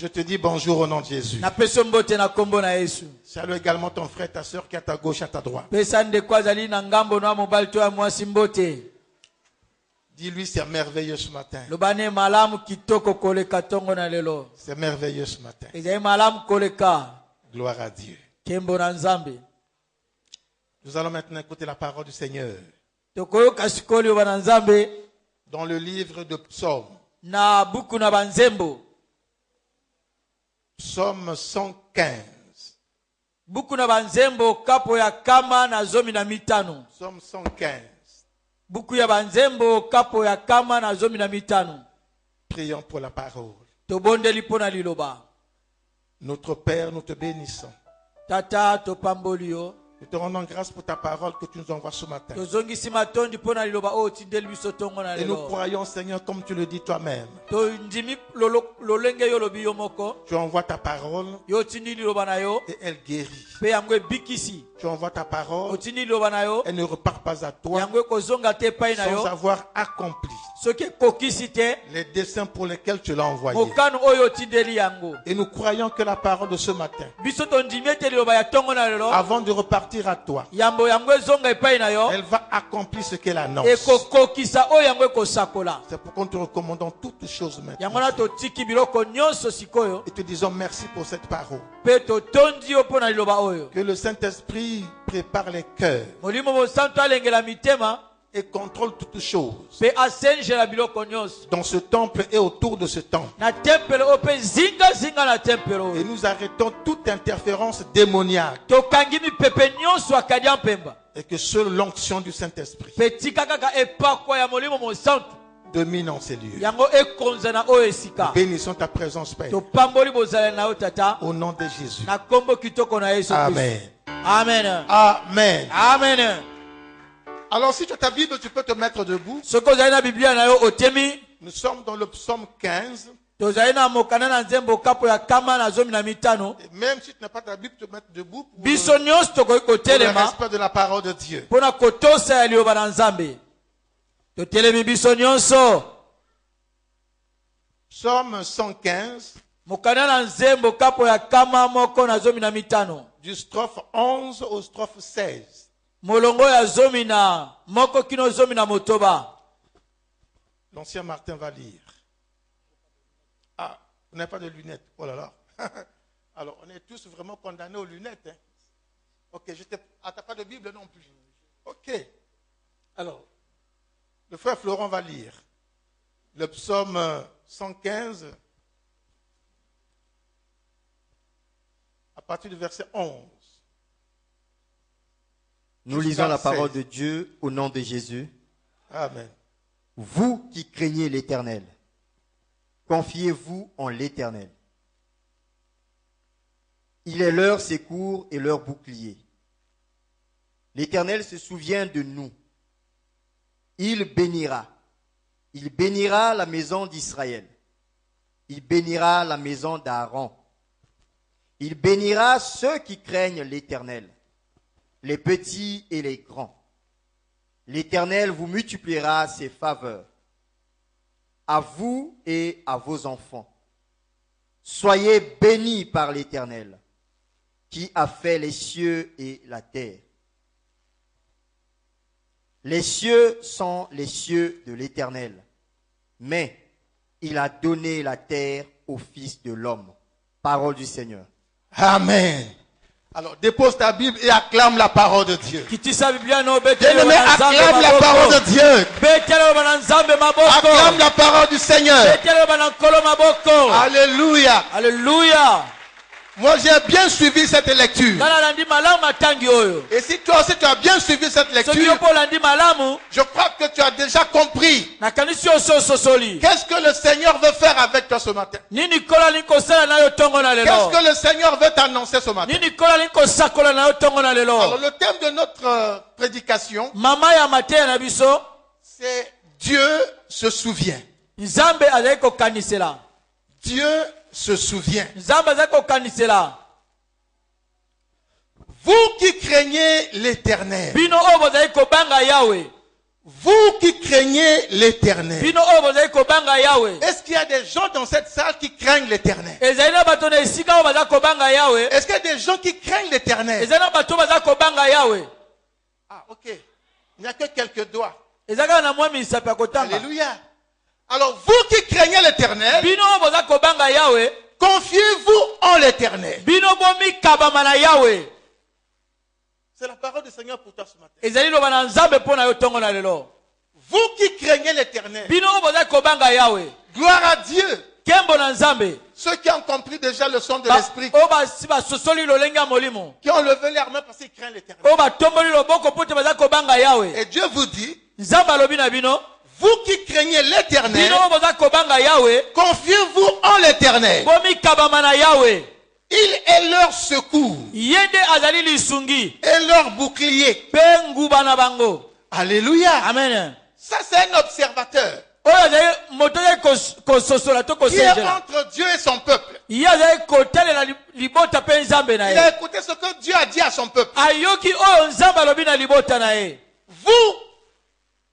Je te dis bonjour au nom de Jésus. Salue également ton frère, ta soeur qui est à ta gauche, à ta droite. Dis-lui, c'est merveilleux ce matin. C'est merveilleux ce matin. Gloire à Dieu. Nous allons maintenant écouter la parole du Seigneur. Dans le livre de Psaume. Psaume 115. Psaume 115. Prions pour la parole. Notre Père, nous te bénissons. Nous te rendons grâce pour ta parole que tu nous envoies ce matin. Et nous croyons, Seigneur, comme tu le dis toi-même. Tu envoies ta parole et elle guérit. Tu envoies ta parole, elle ne repart pas à toi sans avoir accompli les desseins pour lesquels tu l'as envoyé. Et nous croyons que la parole de ce matin, avant de repartir à toi, elle va accomplir ce qu'elle annonce. C'est pourquoi nous te recommandons toutes choses maintenant. Et te disons merci pour cette parole. Que le Saint-Esprit prépare les cœurs et contrôle toutes choses dans ce temple et autour de ce temple. Et nous arrêtons toute interférence démoniaque. Et que seule l'onction du Saint-Esprit domine en ces lieux. Nous bénissons ta présence, Père. Au nom de Jésus. Amen. Amen. Amen. Amen. Alors si tu as ta Bible, tu peux te mettre debout. Nous sommes dans le psaume 15. Et même si tu n'as pas ta Bible, tu peux te mettre debout pour le respect de la parole de Dieu. Psaume 115. Du strophe 11 au strophe 16. L'ancien Martin va lire. Ah, vous n'avez pas de lunettes. Oh là là. Alors, on est tous vraiment condamnés aux lunettes. Hein? Ok, t'as pas de Bible non plus. Ok. Alors, le frère Florent va lire le psaume 115 à partir du verset 11. Nous lisons la parole de Dieu au nom de Jésus. Amen. Vous qui craignez l'Éternel, confiez-vous en l'Éternel. Il est leur secours et leur bouclier. L'Éternel se souvient de nous. Il bénira la maison d'Israël. Il bénira la maison d'Aaron. Il bénira ceux qui craignent l'Éternel, les petits et les grands. L'Éternel vous multipliera ses faveurs, à vous et à vos enfants. Soyez bénis par l'Éternel, qui a fait les cieux et la terre. Les cieux sont les cieux de l'Éternel, mais il a donné la terre au Fils de l'homme. Parole du Seigneur. Amen. Alors, dépose ta Bible et acclame la parole de Dieu. Bien-aimé, acclame la parole de Dieu. Acclame la parole du Seigneur. Alléluia. Alléluia. Moi, j'ai bien suivi cette lecture. Et si toi aussi tu as bien suivi cette lecture, je crois que tu as déjà compris qu'est-ce que le Seigneur veut faire avec toi ce matin. Qu'est-ce que le Seigneur veut t'annoncer ce matin. Alors, le thème de notre prédication, c'est Dieu se souvient. Dieu se souvient. Vous qui craignez l'Éternel, vous qui craignez l'Éternel. bino oyo bozali kobanga Yahweh. Est-ce qu'il y a des gens dans cette salle qui craignent l'Éternel? Ezali na bato na esika oyo bazali kobanga Yahweh. Est-ce qu'il y a des gens qui craignent l'Éternel? Ezali na bato bazali kobanga Yahweh. Ah, ok. Il n'y a que quelques doigts. Ezali kaka na mwa misapi ya kotanga. Alléluia. Alors, vous qui craignez l'Éternel, Bino oyo bozali kobanga Yahweh. confiez-vous en l'Éternel. Bino bomi kabama na Yahweh. C'est la parole du Seigneur pour toi ce matin. Ezali loba na Nzambe pona yo tongo na lelo. Vous qui craignez l'Éternel, Bino oyo bozali kobanga Yahweh. gloire à Dieu. Kembo na Nzambe. Ceux qui ont compris déjà le son de l'Esprit, Oyo basosoli lolenge ya molimo. qui ont levé leurs mains parce qu'ils craignent l'Éternel. Oyo batomboli loboko po te bazali kobanga Yahweh. Et Dieu vous dit, Nzambe alobi na bino. vous qui craignez l'Éternel, Bino oyo bozali kobanga Yahweh. confiez-vous en l'Éternel. Bomi kabama na Yahweh. Il est leur secours Yende azali lisungi. et leur bouclier. Pe nguba na bango. Alléluia. Amen. Ça, c'est un observateur Oyo azali moto azali kososola to qui est kosenjela. entre Dieu et son peuple. Ye azali kotalela libota pe Nzambe na Il a ye. écouté ce que Dieu a dit à son peuple. Ayoki oyo Nzambe alobi na libota na ye. Vous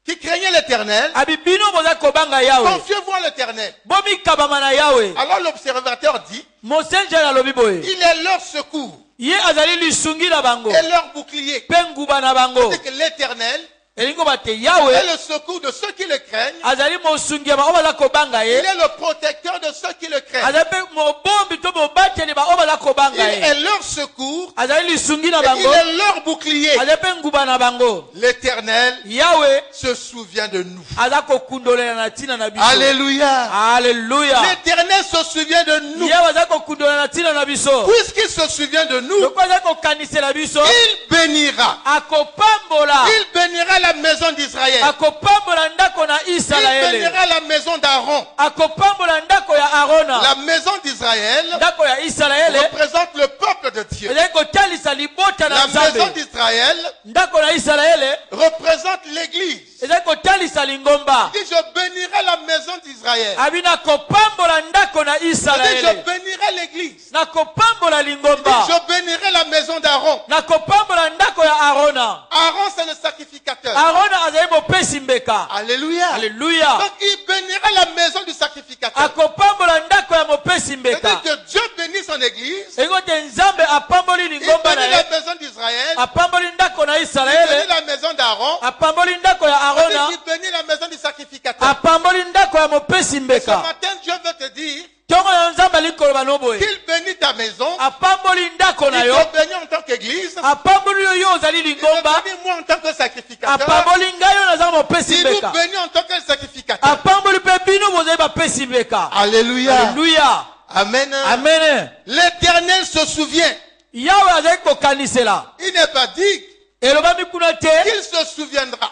qui craignez l'Éternel, Abi bino bozali kobanga Yahweh. confiez-vous en l'Éternel. Bomi kabama na Yahweh. Alors l'observateur dit, Mosenjela alobi boye. il est leur secours Ye azali lisungi na bango. et leur bouclier. Pe nguba na bango. C'est que l'Éternel Elingo bate est Yahweh le secours de ceux qui le craignent. azali mosungi ya ba oyo bazali kobanga Il ye. est le protecteur de ceux qui le craignent. Azali pe mobombi to mobateli ba oyo bazali Il kobanga ye. est leur secours Azali lisungi na et il bango. est leur bouclier. Azali pe nguba na bango. L'Éternel Yahweh se souvient de nous. aza kokundolela na ntina na biso. Alléluia. Alléluia. L'Éternel se souvient de nous. Yahweh aza kokundolela na ntina na biso. Puisqu'il se souvient de nous, Loko aza kokanisela biso. il bénira. Akopambola. Il bénira la maison d'Israël. Akopambola ndako na Il Israele. bénira la maison d'Aaron. Akopambola ndako ya Arona. La maison d'Israël Ndako ya Israele. représente le peuple de Dieu. Ezali kotalisa libota na La maison Nzambe. d'Israël Ndako na Israele. représente l'Église. Ezali kotalisa lingomba. Il dit, je bénirai la maison d'Israël. Abina kopambola ndako na Il dit, Israele. je bénirai l'Église. Na kopambola Il dit, lingomba. je bénirai la maison d'Aaron. Na kopambola ndako ya Arona. Aaron, c'est le sacrificateur. Arona azali mopesi mbeka. Alléluia. Alléluia. Donc, il bénira la maison du sacrificateur. Akopambola ndako ya mopesi mbeka. C'est-à-dire que Dieu bénit son Église. Eko te Nzambe apamboli Il lingomba na bénit ye. la maison d'Israël. Apamboli ndako na Il bénit Israele. la maison d'Aaron. Apamboli ndako ya Arona. Il bénit la maison du sacrificateur. Apamboli ndako ya mopesi Ce mbeka. matin, Dieu veut te dire Tongo ya Nzambe alikoloba no boye. qu'il bénit ta maison. Apamboli ndako na Il yo. te bénit en tant qu'Église. Apamboli yo ozali Il lingomba. te bénit moi en tant que sacrificateur. Apamboli ngai yo naza mopesi Il nous mbeka. bénit en tant que sacrificateur. Apamboli pe bino bozali bapesi mbeka. Alléluia. Alléluia. Amen. Amen. L'Éternel se souvient. Yahweh azali kokanisela. Il n'est pas dit Elobami kuna te. qu'il se souviendra.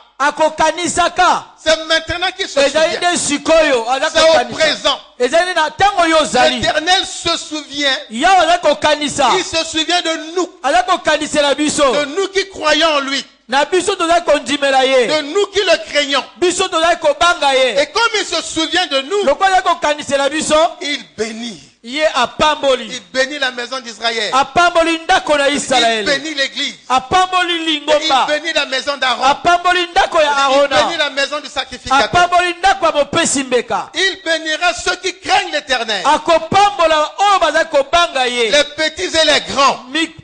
Akokanisaka. C'est maintenant qu'il se Ezali souvient. nde sikoyo aza C'est au kokanisa. présent. Ezali na ntango yo ozali. L'Éternel se souvient. Yahweh aza kokanisa. Il se souvient de nous. Aza kokanisela biso. De nous qui croyons en lui. Na biso tozali kondimela ye. De nous qui le craignons. Biso tozali kobanga ye. Et comme il se souvient de nous, Loko aza kokanisela biso. il bénit. Ye apamboli. Il bénit la maison d'Israël. Apamboli ndako na Il Israele. bénit l'Église. Apamboli Et lingomba. il bénit la maison d'Aaron. Apamboli ndako ya Il bénit Arona. la maison du sacrificateur. Apamboli ndako ya mopesi mbeka. Il bénira ceux qui craignent l'Éternel. Akopambola oyo bazali kobanga ye. Les petits et les grands.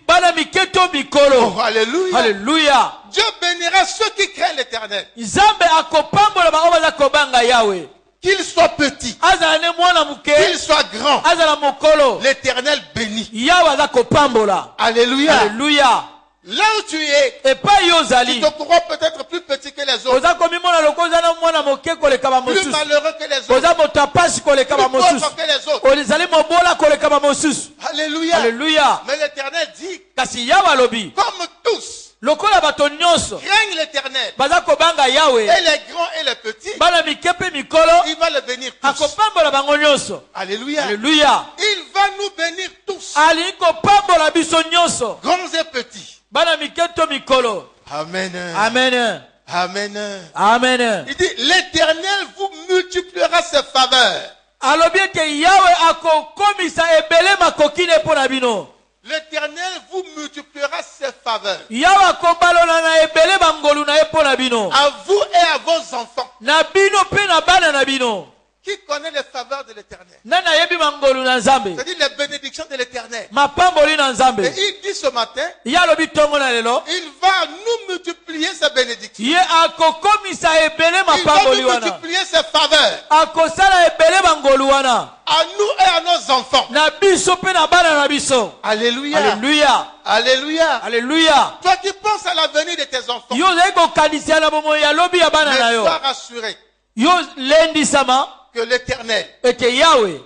Bana miketo mikolo. Oh, alléluia. Alléluia. Dieu bénira ceux qui craignent l'Éternel. Nzambe akopambola ba oyo bazali kobanga Yahweh. Qu'ils soient petits, Azala ne mwana muke. qu'ils soient grands. Azala mokolo. L'Éternel bénit. Yahweh aza kopambola. Alléluia. Alléluia. Là où tu es, Epai yo tu ozali. te crois peut-être plus petit que les autres. Oza komimona loko oza na mwana moke koleka ba Plus mosusu. malheureux que les autres. Oza moto apasi koleka ba Plus mosusu. pauvre que les autres. Ozali mobola koleka ba mosusu. Alléluia. Alléluia. Mais l'Éternel dit, Kasi Yahweh alobi. comme tous Lokola bato nyonso. craignent l'Éternel, Baza kobanga Yahweh. et les grands et les petits, Bana mikepe mikolo. il va le bénir tous. Akopambola bango nyonso. Alléluia. Alléluia. Il va nous bénir tous, Ali kopambola biso nyonso. grands et petits. Bana miketo mikolo. Amen. Amen. Amen. Amen. Il dit, l'Éternel vous multipliera ses faveurs. Alobi ete Yahweh akokomisa ebele makokine pona bino. l'Éternel vous multipliera ses faveurs. Yawa kobalona na ebele bangolu na epo na bino. À vous et à vos enfants. Na bino pe na bana na bino. Qui connaît les faveurs de l'Éternel? Nana yebi bangolu na Nzambe. C'est-à-dire les bénédictions de l'Éternel. Mapamboli na Nzambe. Et il dit ce matin, Ya lobi tongo na lelo. il va nous multiplier ses bénédictions. Ye akokomisa ebele Il va mapamboli nous wana. multiplier ses faveurs. Akosala ebele bangolu wana. À nous et à nos enfants. Na biso pe na bana na biso. Alléluia. Alléluia. Alléluia. Alléluia. Toi qui penses à l'avenir de tes enfants, Yo zeko kanisia na bomo ya lobi ya bana na mais yo. sois rassuré Yo lendi sama que l'Éternel, ete Yahweh.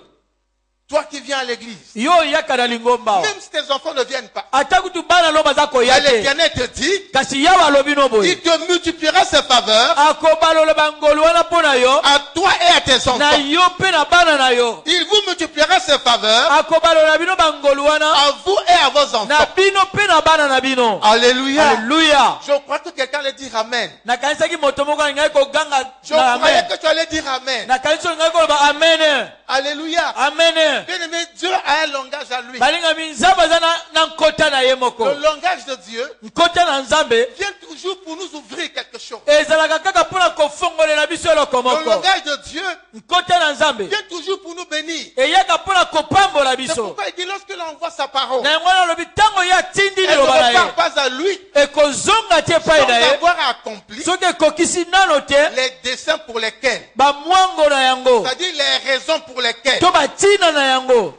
toi qui viens à l'église, Yo yakana lingomba. même si tes enfants ne viennent pas, Atakutu bana lo bazako mais yate. l'Éternel te dit, Kasi Yahweh lobi no boy. il te multipliera ses faveurs Akobalo le bangolu wana pona yo. à toi et à tes Na enfants. yo pe na bana na yo. Il vous multipliera ses faveurs Akobalo na bino bangolu wana. à vous et à vos Na enfants. bino pe na bana na bino. Alléluia. Alléluia. Je crois que quelqu'un allait dire Amen. Na kanisa ki moto moko ngai ko ganga Je na croyais amen. que tu allais dire Amen. Na kanisa ngai ko ba amen. Alléluia. Amen. Bien aimé, Dieu a un langage à lui. Balinga minzamba zana na nkota na ye moko. Le langage de Dieu Nkota na Nzambe vient toujours pour nous ouvrir quelque chose. ezalaka kaka pona kofongolela biso eloko Le moko. langage de Dieu Nkota na Nzambe vient toujours pour nous bénir. eyaka pona kopambola C'est biso. pourquoi il dit lorsque l'on envoie sa parole, Na yango wana lobi ntango ye atindi elle ne liloba na ye repart pas à lui ekozonga te epai sans na ye avoir accompli soki ekokisi nano te les desseins pour lesquels, bamwango na yango c'est-à-dire les raisons pour lesquelles to batina na yango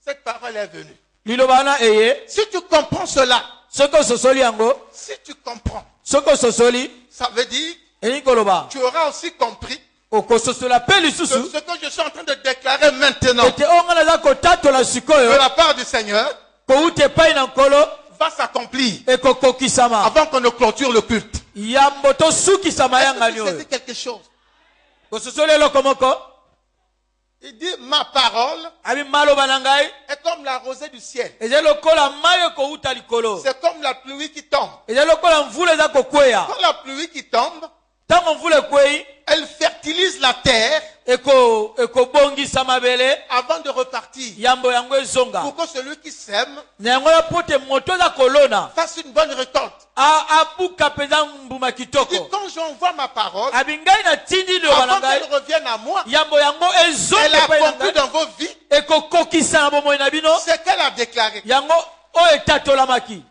cette parole est venue. liloba wana eye. Si tu comprends cela, Soki ososoli yango, si tu comprends, soki ososoli ça veut dire elingi koloba tu auras aussi compris okososola pe que lisusu ce que je suis en train de déclarer maintenant ete onga naza kotatola de sikoyo la part du Seigneur kouta epai na nkolo va s'accomplir ekokokisama avant qu'on ne clôture le culte. yambo tosukisama Est-ce yangani que tu sais oyo quelque chose? kososoli eloko moko Il dit ma parole abi maloba na ngai est comme la rosée du ciel. eza lokola mai ekouta likolo C'est comme la pluie qui tombe. eza lokola mvula eza kokweya Quand la pluie qui tombe, ntango mvula ekwei elle fertilise la terre ekobongisa mabele avant de repartir. yambo yango ezonga Pour que celui qui sème na yango ya po te moto aza kolona fasse une bonne récolte. abuka mpenza mbuma Et kitoko quand j'envoie ma parole, abi ngai natindi liloba na avant ngai qu'elle revienne à moi, yambo yango elle ezonga a epai na accompli ngai dans vos vies ekokokisa na bomoi na bino ce qu'elle a déclaré. yango oyo etatolamaki.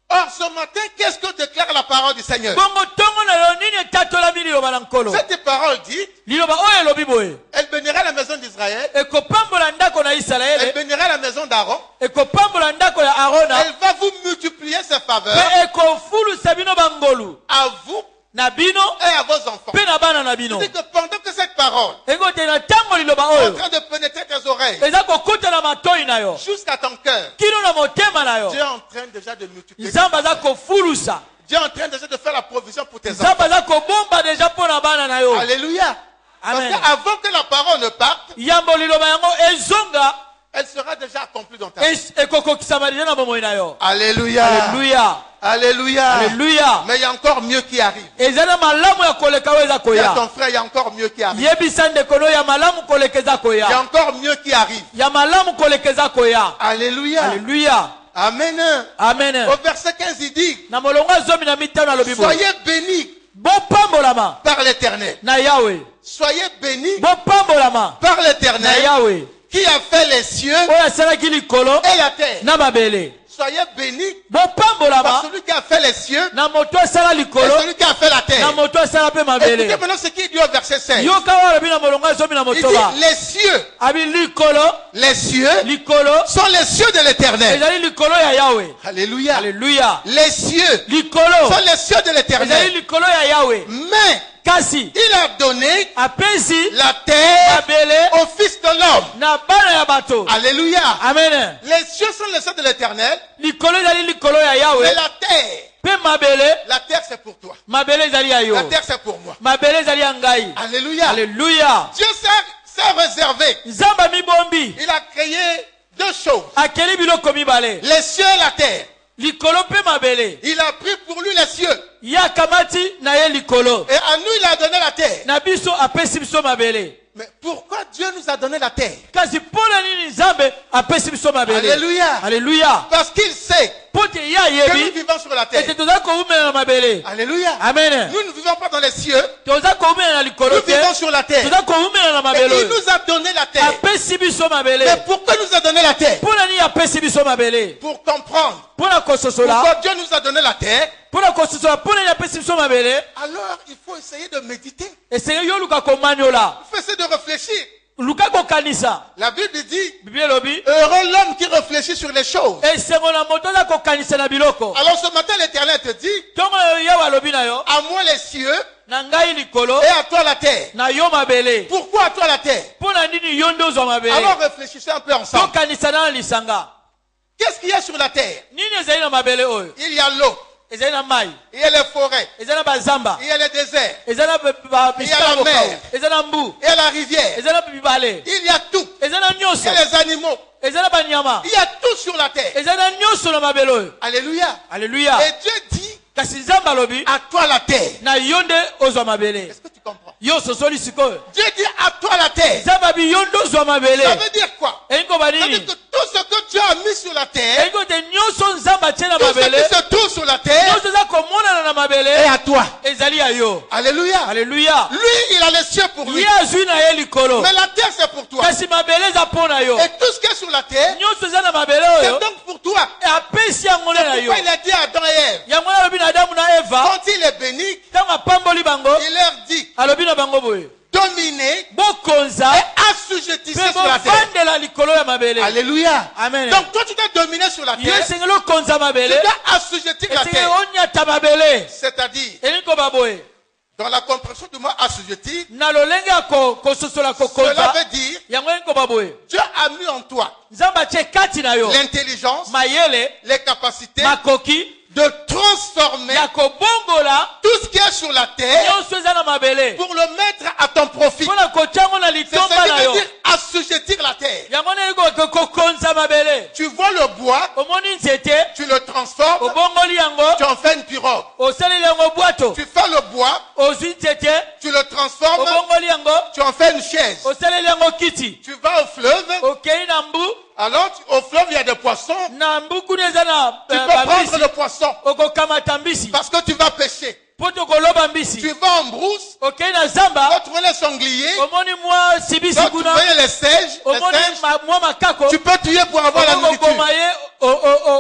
Or, ce matin, qu'est-ce que déclare la parole du Seigneur? bongo ntongo na yo nini etatolami liloba na nkolo Cette parole dit, liloba oyo elobi boye elle bénira la maison d'Israël, ekopambola ndako na elle isalaele bénira la maison d'Aaron, ekopambola ndako ya arona elle va vous multiplier ses faveurs mpe ekofulusa bino bangolu à vous na bino et à vos enfants. mpe na bana na bino C'est que pendant que cette parole ekote na ntango liloba est en oyo train de pénétrer tes oreilles eza kokota na matoi na yo jusqu'à ton cœur, kino na motema na yo Dieu est en train déjà de multiplier. nzambe aza kofulusa Dieu est en train déjà de faire la provision pour tes enfants. nzambe aza kobomba deja mpo na bana na yo. Alléluia. Parce Amen. qu'avant que la parole ne parte, Yambo liloba yango ezonga elle sera déjà accomplie dans ta vie. ekokokisama deja na bomoi na yo. Alléluia. Alléluia. Alléluia. Alléluia. Mais il y a encore mieux qui arrive. eza na malamu ya koleka oyo eza Dis à koya. ton frère, il y a encore mieux qui arrive. yebisa ndeko no ya malamu koleka eza Il y a koya. encore mieux qui arrive. ya malamu koleka eza koya. Alléluia. Alléluia. Amen. Amen. Au verset 15, il dit, na molongo ya zomi na mitano alobi boye. soyez bénis bopambolama par l'Éternel. na Yahweh. Soyez bénis bopambolama par na l'Éternel Yahweh. qui a fait les cieux oyo asalaki likolo et la terre. na mabele. Soyez bénis bopambolama par celui qui a fait les cieux na moto asala et likolo celui qui a fait la na terre. moto asala mpe mabele. Écoutez maintenant ce qu'il dit au verset 16. yoka oyo alobi na molongo ya zomi na Il motoba. dit, les cieux, abi likolo likolo sont les cieux de l'Éternel. ezali likolo ya Yahweh. Alléluia. Alléluia. Les cieux likolo sont les cieux de ezali l'Éternel. likolo ya Yahweh. Mais kasi il a donné apesi la terre mabele au Fils de l'homme. na bana ya bato. Alléluia. Amen. Les cieux sont les cieux de l'Éternel. likolo ezali likolo ya Mais Yahweh. la terre, mpe mabele c'est pour toi. mabele ezali ya yo. La terre, c'est pour moi. mabele ezali ya ngai. Alléluia. Alléluia. Dieu s'est réservé. nzambe amibombi Il a créé deux choses. akeli biloko mibale Les cieux et la terre. likolo mpe mabele. Il a pris pour lui les cieux. ye akamati na ye likolo Et à nous, il a donné la terre. na biso apesi biso mabele. Mais pourquoi Dieu nous a donné la terre? kasi mpona nini nzambe apesi biso mabele? Alléluia. Alléluia. Parce qu'il sait Po te ye que nous ayebi vivons sur la ete terre. toza koumela na mabele. Alléluia. Amen. Nous ne vivons pas dans les cieux. Toza koumela na likolo Nous te. vivons sur la terre. Toza koumela na Et mabele il oyo. nous a donné la terre. Apesi biso mabele. Mais pourquoi il nous a donné la terre? Mpona nini apesi biso mabele? Pour comprendre Mpona kososola. pourquoi Dieu nous a donné la terre. Mpona kososola mpona nini apesi biso mabele? Alors il faut essayer de méditer. Esenge yo luka komanyola. Il faut essayer de réfléchir. Luka kokanisa. La Bible dit, Bible elobi. heureux l'homme qui réfléchit sur les choses. Esengo na moto aza kokanisa na biloko. Alors ce matin l'Éternel te dit, Ntongo yawe alobi na yo. à moi les cieux Na ngai likolo. et à toi la terre. Na yo mabele. Pourquoi à toi la terre? Mpona nini yo nde ozwa mabele? Alors réfléchissez un peu ensemble. Tokanisa na lisanga. Qu'est-ce qu'il y a sur la terre? Nini ezali na mabele oyo? Il y a l'eau, Ezali na mai. il y a les forêts, Ezali na bazamba. il y a les déserts, Ezali na Il y a la mer. Ezali na mbu. il y a la rivière, Ezali na bibale. il y a tout. Ezali na Il y nyonso. a les animaux, Ezali na banyama. il y a tout sur la terre. Ezali na nyonso na mabele oyo. Alléluia. Alléluia. Et Dieu dit, Kasi nzambe alobi à toi la terre. na yo nde ozwa mabele. Est-ce que tu comprends? Yo sosoli sikoyo. Dieu dit à toi la terre. Nzambe abi yo nde ozwa mabele. Ça veut dire quoi? Elingo Ça veut banini? dire que tout ce que Dieu a mis sur la terre, Elingo te nyonso nzambe atie na tout ce mabele. qui se trouve sur la terre, Nyonso eza komonana na est mabele. à toi. Ezali ya yo. Alléluia. Alléluia. Lui, il a les cieux pour lui. Ye azwi na ye likolo. Mais la terre, c'est pour toi. Kasi mabele eza mpo na yo. Et tout ce qui est sur la terre, Nyonso eza na mabele c'est oyo. donc pour toi. Apesi yango nde na yo. Pourquoi il a dit à Adam et Ève, Yango wana alobi na Adamu na Eva. quand il est béni, Ntango apamboli bango. il leur dit, Alobi na bango boye. dominez Bokonza. et assujettissez Mpe sur la terre. bovandela likolo ya mabele. Alléluia. Amen. Donc toi, tu dois dominer sur la Yo terre. esengeli okonza Tu mabele. dois assujettir la Esengeli terre. onyata mabele. C'est-à-dire, Elingi koba boye. dans la compréhension du mot assujettir, Na lolenge ya kososola cela kokonza. veut dire, Yango elingi koba boye. Dieu a mis en toi Nzambe atie kati na yo. l'intelligence, Mayele. les capacités Makoki. de transformer Ya kobongola. tout ce qui est sur la terre Nyonso eza na mabele. pour le mettre à ton profit. Mpona kotia yango na C'est litomba ce na qui yo. veut dire assujettir la terre. Yango nde elingi kokonza mabele. Tu vois le bois, Omoni nzete. tu le transformes, Obongoli yango. tu en fais une pirogue. Osaleli yango bwato. Tu fais le bois, Ozwi nzete. tu le transformes, Obongoli yango. tu en fais une chaise. Osaleli yango kiti. Tu vas au fleuve, Okei na mbu. alors au fleuve il y a des poissons. Na mbu kuna eza na Tu peux prendre bambisi. le poisson Okokamata mbisi. parce que tu vas pêcher. Po tokoloba mbisi. Tu vas en brousse, Okei na tu zamba. vas trouver les sangliers, Omoni mwa sibisi tu vas kuna. trouver les singes. Omoni mwa makako. Tu peux tuer pour avoir la nourriture. Okokoma ye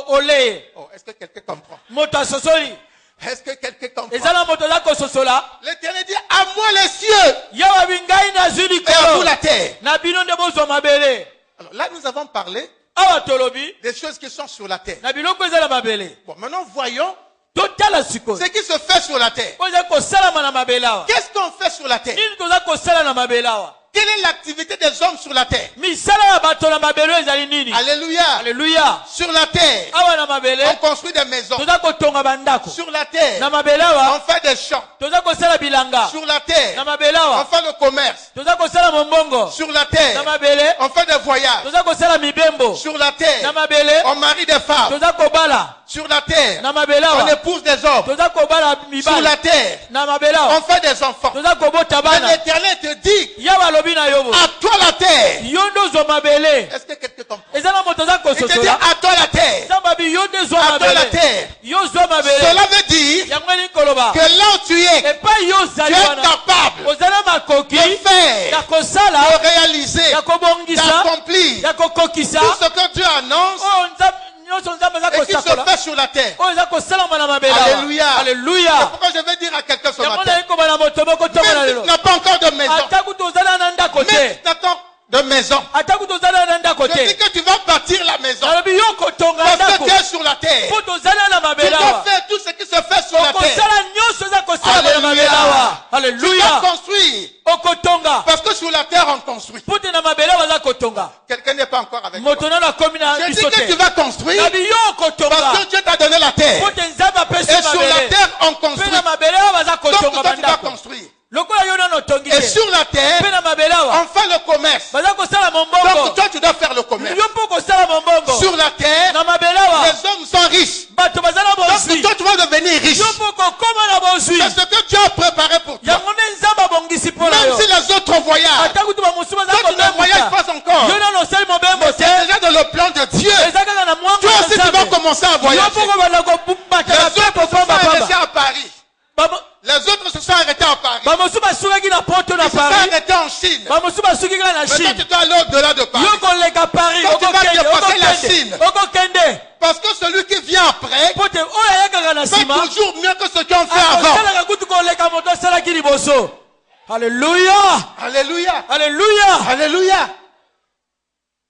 oleye. Oh, est-ce que quelqu'un comprend? Moto asosoli. Est-ce que quelqu'un comprend? Eza na moto aza kososola. L'Éternel dit, à moi les cieux Yawa bingai nazwi et à vous likolo. la terre. Na bino nde bozwa mabele. Alors là, nous avons parlé Awa tolobi. des choses qui sont sur la terre. Na biloko eza na mabele. Bon, maintenant voyons Totala sikoyo. ce qui se fait sur la terre. Oza kosalama na mabele awa. Qu'est-ce qu'on fait sur la terre? Nini toza kosala na mabele awa? Quelle est l'activité des hommes sur la terre? Misala ya bato na mabele ezali nini? Alléluia. Alléluia. Sur la terre, Awa na mabele on construit des maisons. toza kotonga bandako. Sur la terre, Na mabele awa on fait des champs. toza kosala bilanga. Sur la terre, Na mabele on awa fait le commerce. toza kosala mombongo. Sur la Na terre, mabele on fait des voyages. toza kosala mibembo. Sur la Na terre, mabele on marie des femmes. toza kobala. Sur la terre, Na mabele on awa épouse des hommes. toza kobala Sur mibali. la terre, Na mabele awa on fait des enfants. toza kobota Mais bana. l'Éternel te dit, Yawa lobi na yobo. à toi la terre. Yo ndo zwa mabele. Est-ce que quelqu'un comprend? Eza na moto aza Il te dit, kososola. à toi la terre. Zamba bi yo nde zwa À toi la mabele. terre. Yo zwa mabele. Cela veut dire Yango elingi koloba. que là où tu es, Epai yo tu ozali es wana. capable Ozala makoki. de faire, Ya de kosala. réaliser, Ya kobongisa. d'accomplir Ya kokokisa. tout ce que Dieu annonce Oh nzambe nyonso nzambe aza et qui se kosakola. fait sur la terre. Oyo eza kosalama na mabele awa. Alléluia. C'est Alléluia. pourquoi je vais dire à quelqu'un ce Yango matin, nayebi koba na moto moko tongo na même si lelo. tu n'as pas encore de maison, Ata kutu ozala na ndako même si te. tu n'as pas de maison, Ata kutu ozala na ndako je dis te. que tu vas bâtir la maison Nalobi yo kotonga parce que ndako. tu es sur la terre. Po tozala na Tu mabele dois awa. faire tout ce qui se fait sur la terre. Okosala nyonso eza kosalama na mabele awa. Tu Alléluia. dois construire Okotonga. parce que sur la terre on construit. Po te na mabele awa aza kotonga. Quelqu'un n'est pas encore avec moi. Moto nano akomi na Je dis biso que tu te. vas construire Nabi yo parce okotonga. que Dieu t'a donné la terre. Po te nzambe apesi Et sur la mabele. terre on Pe construit. na mabele awa baza Donc kotonga toi tu vas bandako. construire. Lokola yo nano otongi Et te. sur la terre Pe na mabele awa on fait le commerce. baza kosala Donc mombongo. toi tu dois faire le commerce. Yo mpo kosala mombongo. Sur la terre Na mabele awa les hommes sont riches. bato baza na Donc bozwi. toi tu vas devenir riche. Yo mpo kokoma na bozwi. C'est ce que Dieu a préparé pour toi. Yango nde nzambe abongisi mpo na Même yo. si les autres voyagent, Ata kutu bango commencé à voyager. Yo poko banda ko bata Les na autres pepo se sont pamba arrêtés pamba. à Paris. Bamo Les autres se sont arrêtés à Paris. bamosu basukaki na poto na Ils se sont Paris. arrêtés en Chine. Bamosu basukaki na Maintenant, Chine. tu dois aller au-delà de Paris. Yo koleka Paris. Quand tu vas dépasser la Okokende. Chine. Okokende. Parce que celui qui vient après Pote oyo ayakaka na fait nsima. toujours mieux que ce qu'ils ont fait avant. akosalaka kutu koleka moto asalaki liboso. Alléluia. Alléluia. Alléluia. Alléluia.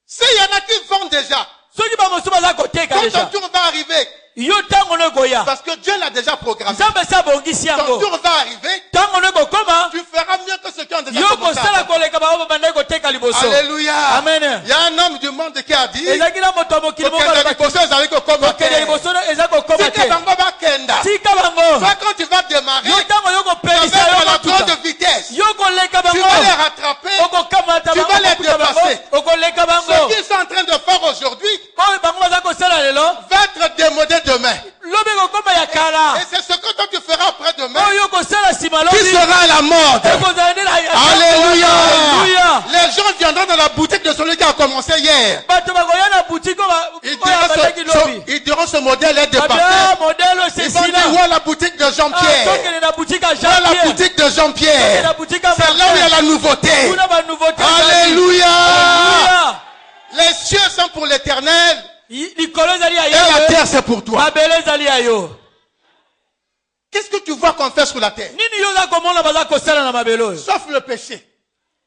S'il y en a qui vendent déjà, soki bamosu baza koteka quand ton deja tour va arriver, yo ntango no ekoya parce que Dieu l'a déjà programmé, nzambe esi abongisi ton yango tour va arriver, ntango no ekokoma tu feras mieux que ceux qui ont déjà yo commencé kosala avant. koleka bango babandaki koteka liboso. Alléluia. Amen. Il y a un homme du monde qui a dit, ezalaki na moto ya mokili moko kokende alobaki liboso ezali kokoma kokende te. liboso eza kokoma Tika te bango bakenda. tika bango Toi, quand tu vas démarrer, yo ntango yo tu vas kopelisa à yo la kotuka grande vitesse. yo koleka Tu bango vas les rattraper. okokamata Tu bango vas les kokuta bango dépasser. okoleka Ce bango qu'ils sont en train de faire aujourd'hui oyo bango baza kosala lelo va être démodé demain. lobi ekokoma ya kala Et c'est ce que toi tu feras après demain oyo kosala nsima qui lobi sera à la mode. ekozala nde na Alléluia. Alléluia. Les gens viendront dans la boutique de celui qui a commencé hier. bato bakoya na butike oyo abandaki lobi Ils diront ce modèle est dépassé. babia modelo Ils vont dire où est la boutique de Jean-Pierre? tokende na butike ya Où est la Jean-Pierre boutique de Jean-Pierre? la boutique ya C'est là où il y a la nouveauté. kuna banouveauté Alléluia. Alléluia. Les cieux sont pour l'éternel likolo ezali ya et la yo terre c'est pour toi. mabele ezali ya yo Qu'est-ce que tu vois qu'on fait sur la terre? nini yo oza komona baza kosala na mabele oyo Sauf le péché.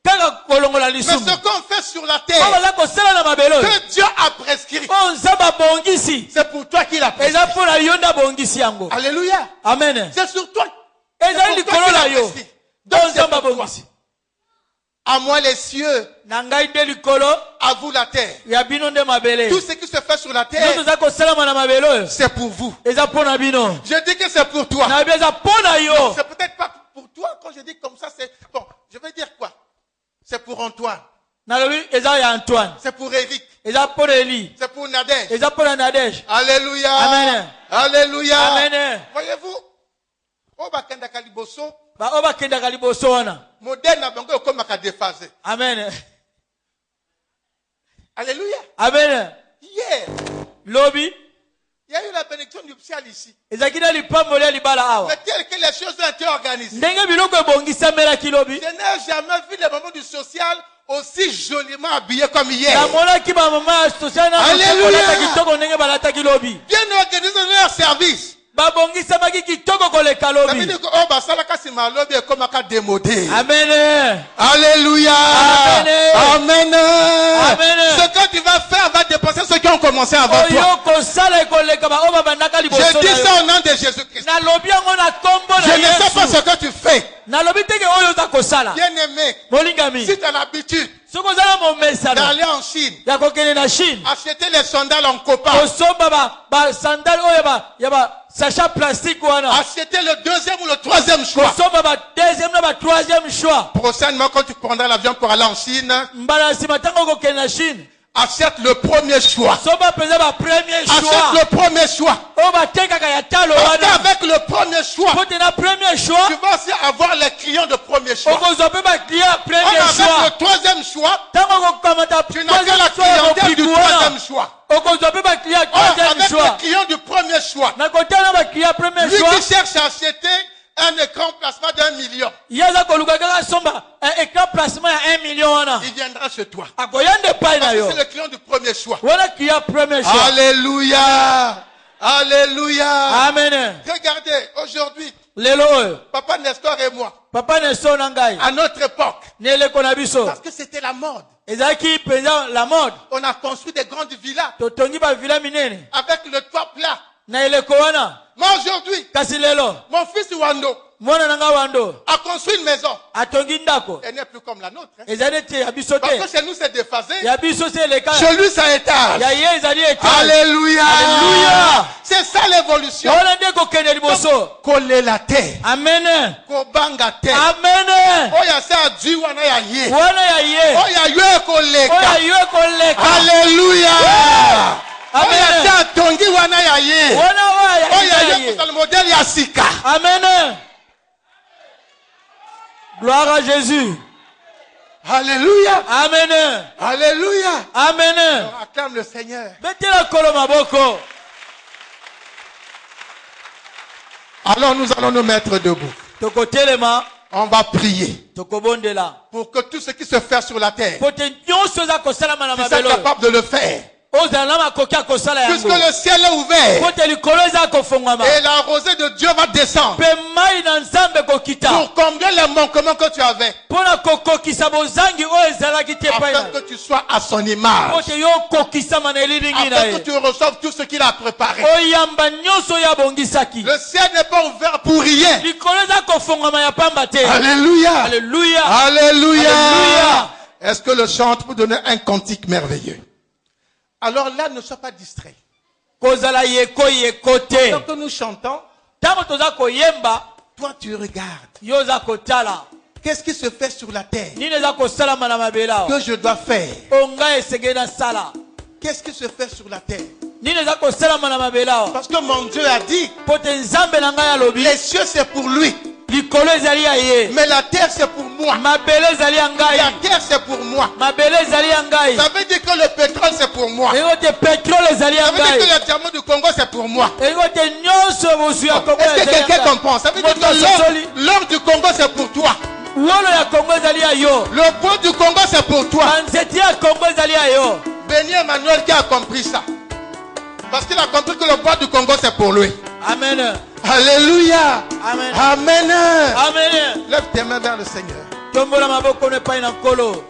kaka kolongola Mais lisumu ce qu'on fait sur la oyo terre, baza kosala na mabele oyo que Dieu a prescrit, oyo nzambe abongisi c'est pour toi qu'il a prescrit. eza mpo na yo nde abongisi yango Alléluia. amen C'est sur toi. ezali C'est pour toi likolo qu'il na a yo prescrit. Donc oyo c'est nzambe pour toi. abongisi À moi les cieux, na ngai nde likolo à vous la terre. ya bino nde mabele Tout ce qui se fait sur la nyonso terre, eza kosalama na mabele oyo c'est pour vous. eza mpo na bino Je dis que c'est pour toi. na bi eza mpo na yo C'est peut-être pas pour toi. Quand je dis comme ça, c'est... Bon, je vais dire quoi? C'est pour Antoine. nalobi eza ya Antoine C'est pour Eric. eza mpo na Eli C'est pour Nadège. eza mpo na Nadège Alléluia. Amen. Alléluia. Amen. Voyez-vous, au bakenda kaliboso, baoyo bakendaka liboso wana modèle na bango ekomaka déphasé. amen Alléluia. amen Hier, lobi il y a eu la bénédiction nuptiale ici. ezalaki na lipamboli ya libala awa Mais tel que les choses ont été organisées, ndenge biloko ebongisamelaki lobi je n'ai jamais vu les moments du social aussi joliment habillés comme hier. namonaki bamama ya social na Alléluia. kolata kitoko ndenge balataki lobi Bien organisé dans leur service. babongisamaki kitoko koleka Ça veut lobi dire que oh basala kasi malobi ekomaka démodé. amen Alléluia. Amen. Amen. Amen. Ce que tu vas faire va dépasser ceux qui ont commencé avant oyo toi. kosala ekoleka baoyo babandaka liboso Je dis na ça yo au nom de Jésus-Christ. nalobi yango na kombo Je na ne sais pas yesu ce que tu fais. nalobi teke oyo oza kosala Bien aimé, molingami si tu as l'habitude soki ozala momesano d'aller en Chine, ya kokende na chine acheter les sandales en copain, kosomba basandale oyo ya basacha plastique wana acheter le deuxième ou le troisième choix. kosomba badeuxième na batroisième choix Prochainement, quand tu prendras l'avion pour aller en Chine, mbala na nsima ntango okokende na chine achète le premier choix. somba mpenza bapremier Achète choix le premier choix. oyo batekaka ya talo Parce wana qu'avec le premier choix, po te na premier choix tu vas aussi avoir les clients de premier choix. okozwa mpe baklia ya Or, premier avec choix le troisième choix, ntango okokamata tu n'as que la troisième choix ya clientèle du mopiku wana troisième choix. okozwa mpe baklia ya Or, troisième avec choix le client du premier choix, na kotala na baklia ya premier lui choix qui cherche à acheter un écran plasma d'1 million, ye aza koluka kaka somba écran placement ya 1 million wana il viendra chez toi. akoya nde epai na Parce que yo c'est le client du premier choix. wana clia premier choix Alléluia. Alléluia. amen Regardez, aujourd'hui, lelo oyo Papa Nestor et moi, papa neso na ngai à notre époque, na eleko na biso parce que c'était la mode, ezalaki mpenza la mode on a construit des grandes villas totongi bavila minene avec le toit plat. na eleko wana Mais aujourd'hui, kasi lelo mon fils Wando mwana na ngai wando a construit une maison. atongi ndako Elle n'est plus comme la nôtre. Hein. ezali neti ya biso Parce te que chez nous, c'est déphasé. ya biso se eleka Chez lui, c'est étage. ya ye ezali etage Alléluia. Alléluia. C'est ça l'évolution. wana nde kokende liboso Coller la terre. amen Kobanga terre. amen Oya se adui wana ya ye. wana ya ye Oya yo oyo ekoleka. ya yo ekoleka Alléluia. Amen. Oya se atongi wana ya ye. wana oyo Oya ya yo ye kozala le modèle ya sika. amen gloire à Jésus Alléluia. amen Alléluia. amen On acclame le Seigneur. betela kolo maboko Alors nous allons nous mettre debout. Tokotelema, On va prier tokobondela. pour que tout ce qui se fait sur la terre, Pote nyonso za kosalama na tu sois mabelo. capable de le faire. Ozala makokia kosala Puisque yango. le ciel est ouvert Pote likolo eza kofongwama. et la rosée de Dieu va descendre Pe mai na nzambe kokita. pour combler les manquements que tu avais, Pona kokokisa bozangi oyo ezalaki te pai na. afin que tu sois à son image, Pote yo kokisama na elilingi na afin que ye. tu reçoives tout ce qu'il a préparé. Oyamba nyonso ya bongisaki. Le ciel n'est pas ouvert pour rien. Likolo eza kofongwama ya pamba te. Alléluia. Alléluia. Alléluia. Alléluia. Est-ce que le chant peut donner un cantique merveilleux? Alors là, ne sois pas distrait. Kozala yeko te. Quand nous chantons, Tango toza koyemba, toi tu regardes. yo za kotala. Qu'est-ce qui se fait sur la terre Nini eza kosalama na mabela. que je dois faire? Onga esenge na sala. Qu'est-ce qui se fait sur la terre? Nini eza kosalama na mabela. Parce que mon Dieu a dit, Pote nzambe na ngai alobi. les cieux c'est pour lui, Likolo ezali ya ye. mais la terre c'est pour moi. Mabele ezali ya La ngai. terre c'est pour moi. Mabele ezali ya ngai. Ça veut dire que le pétrole c'est pour moi. Ego te petrol ezali ya Ça veut dire que ngai. le diamant du Congo c'est pour moi. Ego te nyonso bosu ya Kongo Est-ce que ezali ya quelqu'un ngai. comprend? Ça veut dire que Moto sosoli. l'or du Congo c'est pour toi. Wolo ya Kongo ezali ya yo. Le bois du Congo c'est pour toi. Manzeti ya Kongo ezali ya yo. Béni Emmanuel qui a compris ça. Parce qu'il a compris que le bois du Congo c'est pour lui. Amen. Alléluia. Amen. Amen. Amen. Lève tes mains vers le Seigneur. Tombola maboko ne pai na nkolo.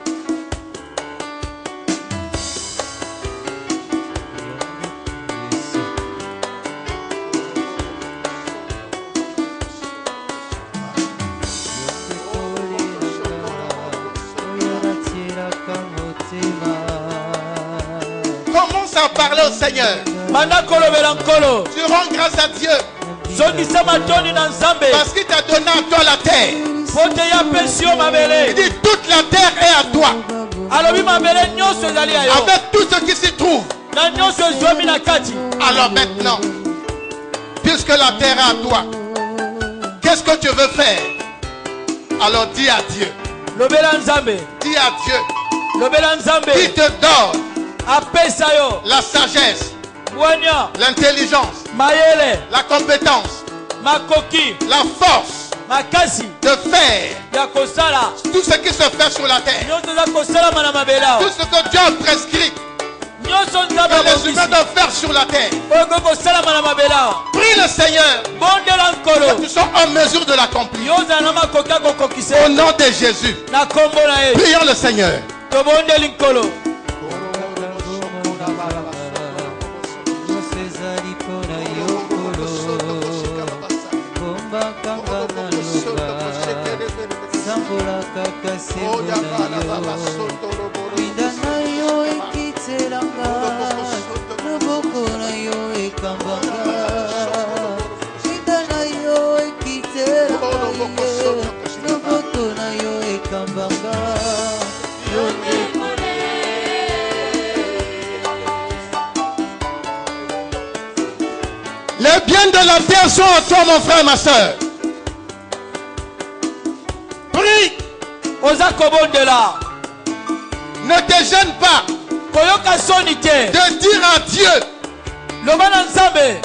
Commence à parler au Seigneur. Banda kolobela nkolo. Tu rends grâce à Dieu Zongisa matoni na nzambe. parce qu'il t'a donné à toi la terre. Pote ya pesi yo Il mabele. dit toute la terre est à toi. Alobi mabele nyonso ezali ya yo. Avec tout ce qui s'y trouve. Na nyonso ezwami na kati. Alors maintenant, puisque la terre est à toi, qu'est-ce que tu veux faire? Alors dis à Dieu. Lobela nzambe. Dis à Dieu Lobela qui nzambe. te donne Apesa yo. la sagesse, Bwanya. l'intelligence, Mayele. la compétence, Makoki. la force Makasi. de faire Ya kosala. tout ce qui se fait sur la terre. Nyonso za kosalama na mabela. Tout ce que Dieu a prescrit Nyonso nzambe que les abongisi. humains doivent faire sur la terre. Oyo kosalama na mabela. Prie le Seigneur Bondela nkolo. que tu sois en mesure de l'accomplir. Yozala na makoki akokokisa. Au nom de Jésus, Na kombo na ye. prions le Seigneur. Tobondeli nkolo. Les biens de la terre sont à toi, mon frère, ma soeur. Prie, Oza kobondela. ne te gêne pas Koyoka soni te. de dire à Dieu. Loba na nzambe.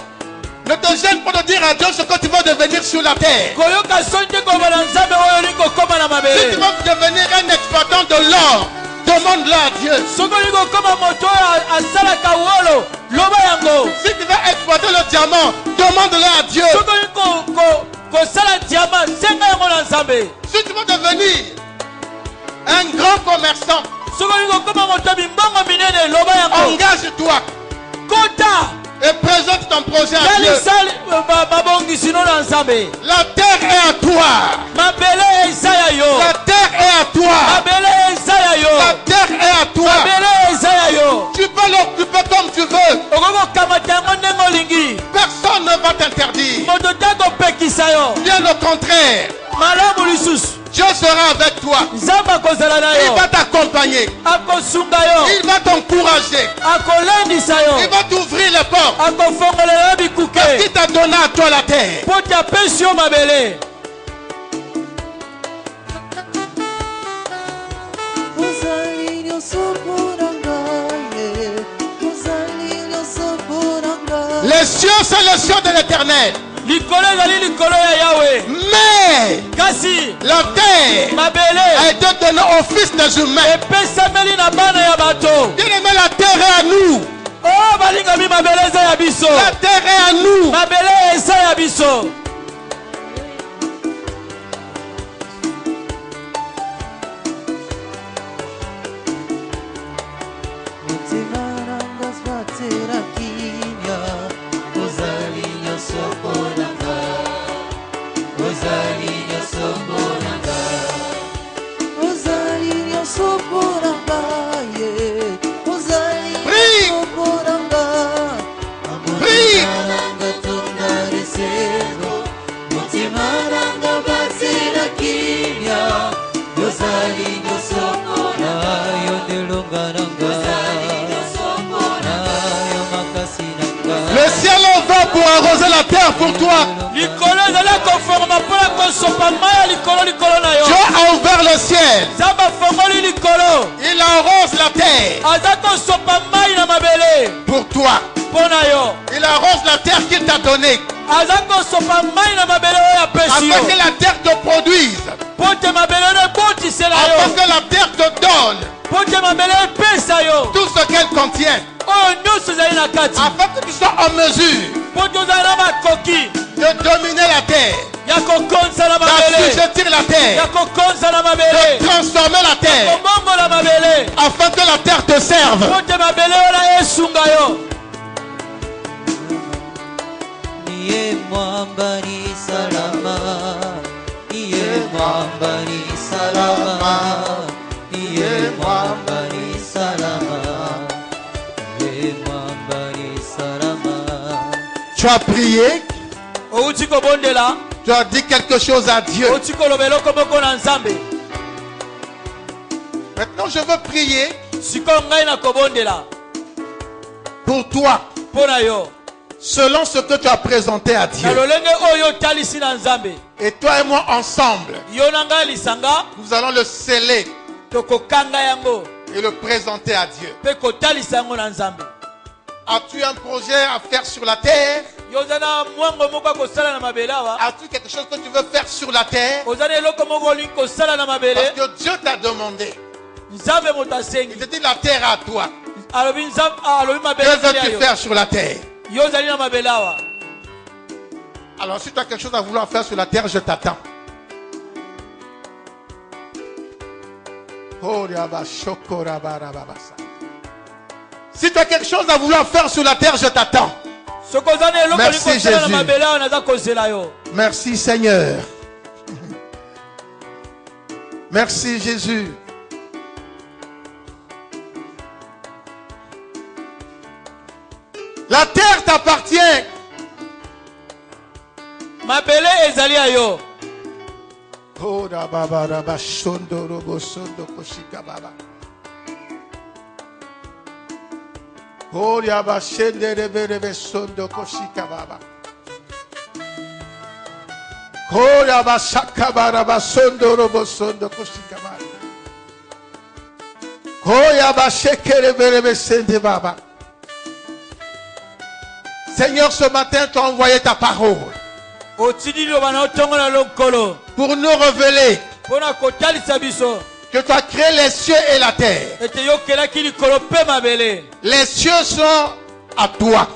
Ne te gêne pas de dire à Dieu ce que tu vas devenir sur la terre. Koyoka soni te koba na nzambe oyo olingi kokoma na Si tu mabele. vas devenir un exploitant de l'or, demande-le à Dieu. Soki olingi kokoma moto oyo asalaka wolo, loba yango. Si tu veux exploiter le diamant, demande-le à Dieu. Soki olingi kosala diama, senga yango na nzambe. Si tu veux devenir un grand commerçant, Soki olingi kokoma moto ya bimbongo minene, loba yango. engage-toi Kota. et présente ton projet à Dieu. Yalisali mabongisi no na nzambe. La terre est à toi. Mabele eza ya yo. La terre est à toi. Mabele eza ya yo. La terre est à toi. Mabele eza ya yo. Tu peux l'occuper comme tu veux. Okoko kamata yango ndenge olingi. Personne ne va t'interdire. Moto te kopekisa yo. Bien au contraire, Malamu lisusu. Dieu sera avec toi. Nzambe akozala na Il yo. va t'accompagner. Akosunga yo. Il va t'encourager. Akolendisa yo. Il va t'ouvrir les portes. Akofongolela yo Parce bikuke. qu'il t'a donné à toi la terre. Po te apesi yo mabele. Les cieux, c'est les cieux de l'Éternel. likolo ezali likolo ya Yahweh. Mais Kasi la terre mabele a été donnée aux fils des humains. epesameli na bana ya bato. Bien aimé, la terre est à nous. Oh balingami mabele eza ya biso. La terre est à nous. Mabele eza ya biso. Le ciel ouvert pour arroser la terre pour toi. Dieu a ouvert le ciel. Il arrose la terre pour toi. Il arrose la terre qu'il t'a donnée afin que la terre te produise, afin que la terre te donne tout ce qu'elle contient, afin que tu sois en mesure de dominer la terre, d'assujettir la terre, de transformer la terre, afin que la terre te serve. Tu as prié, tu as dit quelque chose à Dieu. Maintenant je veux prier pour toi, selon ce que tu as présenté à Dieu. Et toi et moi ensemble, nous allons le sceller et le présenter à Dieu. As-tu un projet à faire sur la terre? As-tu quelque chose que tu veux faire sur la terre? Parce que Dieu t'a demandé. Il te dit la terre à toi. Que veux-tu faire sur la terre? Alors si tu as quelque chose à vouloir faire sur la terre, je t'attends. Si tu as quelque chose à vouloir faire sur la terre, je t'attends. Merci Jésus. Merci Seigneur. Merci Jésus. La terre t'appartient. Mabele ezali ayo. Oh da baba da ba shondo robo sondo koshika baba. Oh ya ba shende rebe sondo koshika baba. Oh ya ba shaka bara ba sondo robo sondo koshika baba. Oh ya ba shekere rebe sende baba. Seigneur, ce matin, tu as envoyé ta parole pour nous révéler que tu as créé les cieux et la terre. Les cieux sont à toi,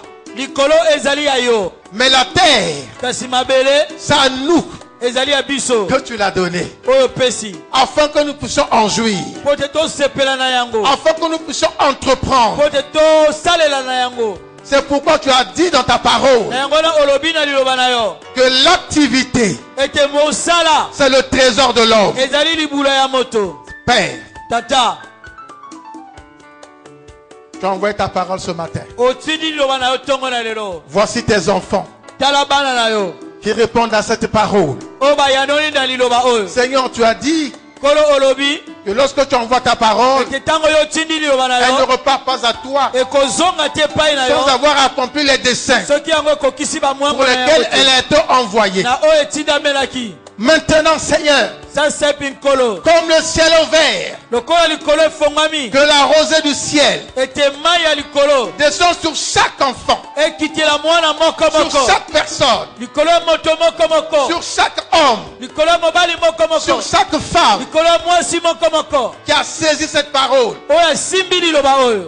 mais la terre, c'est à nous que tu l'as donné, afin que nous puissions en jouir, afin que nous puissions entreprendre. C'est pourquoi tu as dit dans ta parole que l'activité, c'est le trésor de l'homme. Père, tu as envoyé ta parole ce matin. Voici tes enfants qui répondent à cette parole. Seigneur, tu as dit que lorsque tu envoies ta parole, elle ne repart pas à toi sans avoir accompli les desseins pour lesquels elle a été envoyée. Maintenant, Seigneur, comme le ciel ouvert, que la rosée du ciel descend sur chaque enfant, sur chaque personne personne, likolo ya moto moko moko, sur chaque homme, likolo ya mobali moko moko, sur chaque femme likolo ya mwasi moko moko, qui a saisi cette parole, oyo asimbi liloba oyo,